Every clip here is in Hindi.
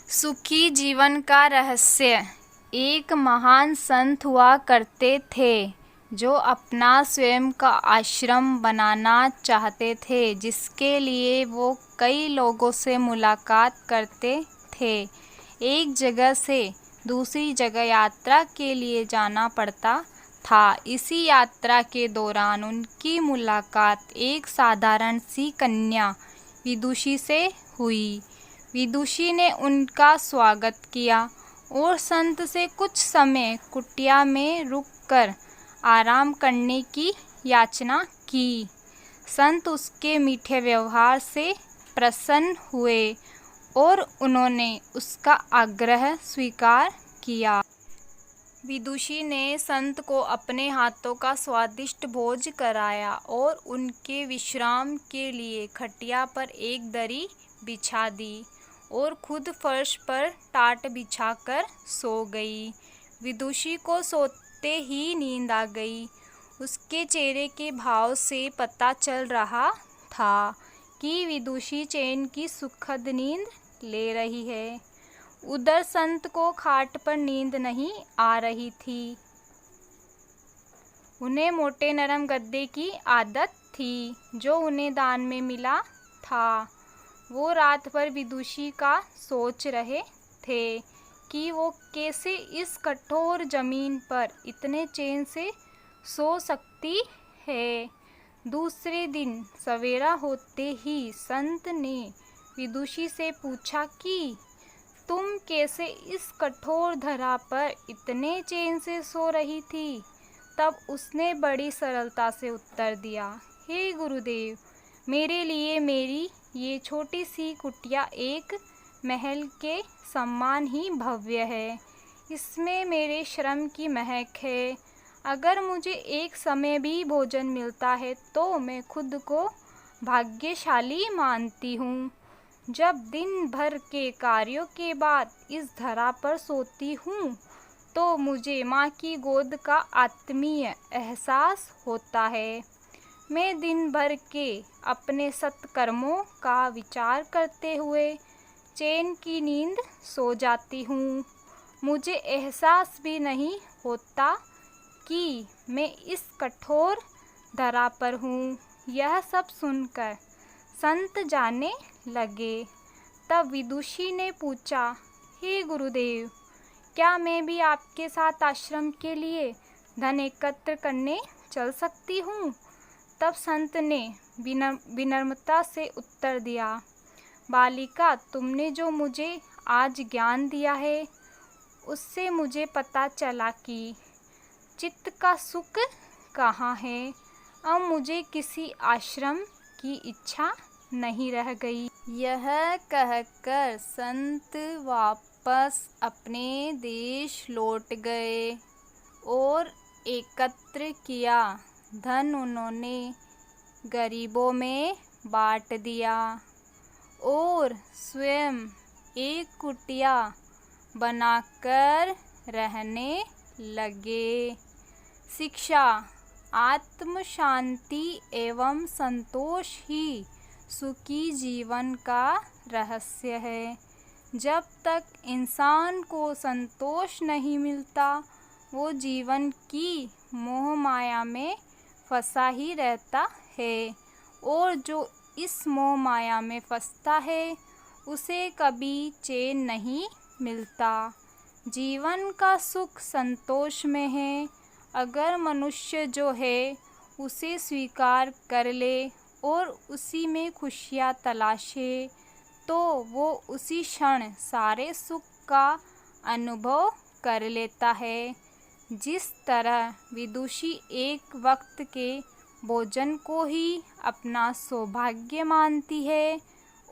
सुखी जीवन का रहस्य। एक महान संत हुआ करते थे जो अपना स्वयं का आश्रम बनाना चाहते थे, जिसके लिए वो कई लोगों से मुलाकात करते थे। एक जगह से दूसरी जगह यात्रा के लिए जाना पड़ता था। इसी यात्रा के दौरान उनकी मुलाकात एक साधारण सी कन्या विदुषी से हुई। विदुषी ने उनका स्वागत किया और संत से कुछ समय कुटिया में रुककर आराम करने की याचना की। संत उसके मीठे व्यवहार से प्रसन्न हुए और उन्होंने उसका आग्रह स्वीकार किया। विदुषी ने संत को अपने हाथों का स्वादिष्ट भोज कराया और उनके विश्राम के लिए खटिया पर एक दरी बिछा दी और खुद फर्श पर टाट बिछाकर सो गई। विदुषी को सोते ही नींद आ गई। उसके चेहरे के भाव से पता चल रहा था कि विदुषी चैन की सुखद नींद ले रही है। उधर संत को खाट पर नींद नहीं आ रही थी। उन्हें मोटे नरम गद्दे की आदत थी जो उन्हें दान में मिला था। वो रात भर विदुषी का सोच रहे थे कि वो कैसे इस कठोर जमीन पर इतने चैन से सो सकती है। दूसरे दिन सवेरा होते ही संत ने विदुषी से पूछा कि तुम कैसे इस कठोर धरा पर इतने चैन से सो रही थी? तब उसने बड़ी सरलता से उत्तर दिया, हे गुरुदेव, मेरे लिए मेरी ये छोटी सी कुटिया एक महल के समान ही भव्य है। इसमें मेरे श्रम की महक है। अगर मुझे एक समय भी भोजन मिलता है तो मैं खुद को भाग्यशाली मानती हूँ। जब दिन भर के कार्यों के बाद इस धरा पर सोती हूँ तो मुझे माँ की गोद का आत्मीय एहसास होता है। मैं दिन भर के अपने सत्कर्मों का विचार करते हुए चैन की नींद सो जाती हूँ। मुझे एहसास भी नहीं होता कि मैं इस कठोर धरा पर हूँ। यह सब सुनकर संत जाने लगे। तब विदुषी ने पूछा, हे गुरुदेव, क्या मैं भी आपके साथ आश्रम के लिए धन एकत्र करने चल सकती हूँ? तब संत ने विनम्रता से उत्तर दिया, बालिका, तुमने जो मुझे आज ज्ञान दिया है उससे मुझे पता चला कि चित्त का सुख कहाँ है। अब मुझे किसी आश्रम की इच्छा नहीं रह गई। यह कहकर संत वापस अपने देश लौट गए और एकत्र किया धन उन्होंने गरीबों में बांट दिया और स्वयं एक कुटिया बनाकर रहने लगे। शिक्षा, आत्म शांति एवं संतोष ही सुखी जीवन का रहस्य है। जब तक इंसान को संतोष नहीं मिलता वो जीवन की मोह माया में फंसा ही रहता है और जो इस मोह माया में फंसता है उसे कभी चैन नहीं मिलता। जीवन का सुख संतोष में है। अगर मनुष्य जो है उसे स्वीकार कर ले और उसी में खुशियाँ तलाशे तो वो उसी क्षण सारे सुख का अनुभव कर लेता है। जिस तरह विदुषी एक वक्त के भोजन को ही अपना सौभाग्य मानती है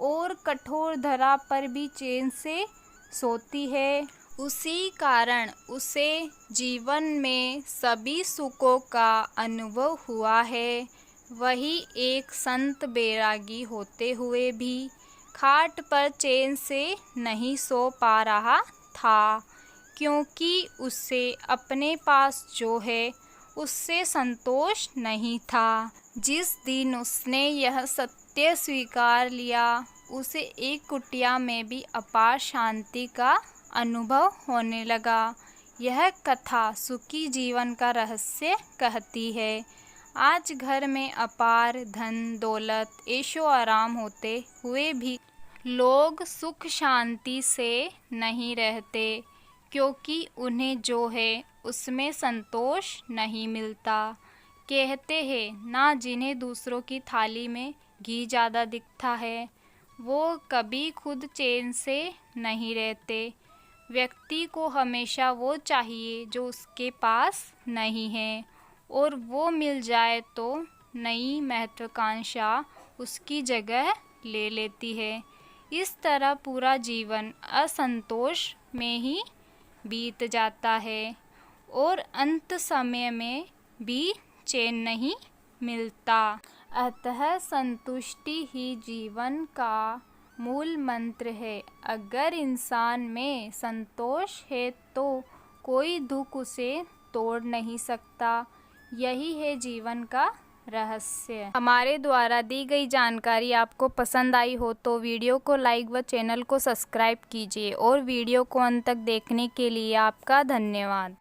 और कठोर धरा पर भी चैन से सोती है, उसी कारण उसे जीवन में सभी सुखों का अनुभव हुआ है। वही एक संत बैरागी होते हुए भी खाट पर चैन से नहीं सो पा रहा था, क्योंकि उसे अपने पास जो है उससे संतोष नहीं था। जिस दिन उसने यह सत्य स्वीकार लिया उसे एक कुटिया में भी अपार शांति का अनुभव होने लगा। यह कथा सुखी जीवन का रहस्य कहती है। आज घर में अपार धन दौलत ऐशो आराम होते हुए भी लोग सुख शांति से नहीं रहते, क्योंकि उन्हें जो है उसमें संतोष नहीं मिलता। कहते हैं ना, जिन्हें दूसरों की थाली में घी ज़्यादा दिखता है वो कभी खुद चैन से नहीं रहते। व्यक्ति को हमेशा वो चाहिए जो उसके पास नहीं है, और वो मिल जाए तो नई महत्वाकांक्षा उसकी जगह ले लेती है। इस तरह पूरा जीवन असंतोष में ही बीत जाता है और अंत समय में भी चैन नहीं मिलता। अतः संतुष्टि ही जीवन का मूल मंत्र है। अगर इंसान में संतोष है तो कोई दुख उसे तोड़ नहीं सकता। यही है जीवन का रहस्य। हमारे द्वारा दी गई जानकारी आपको पसंद आई हो तो वीडियो को लाइक व चैनल को सब्सक्राइब कीजिए, और वीडियो को अंत तक देखने के लिए आपका धन्यवाद।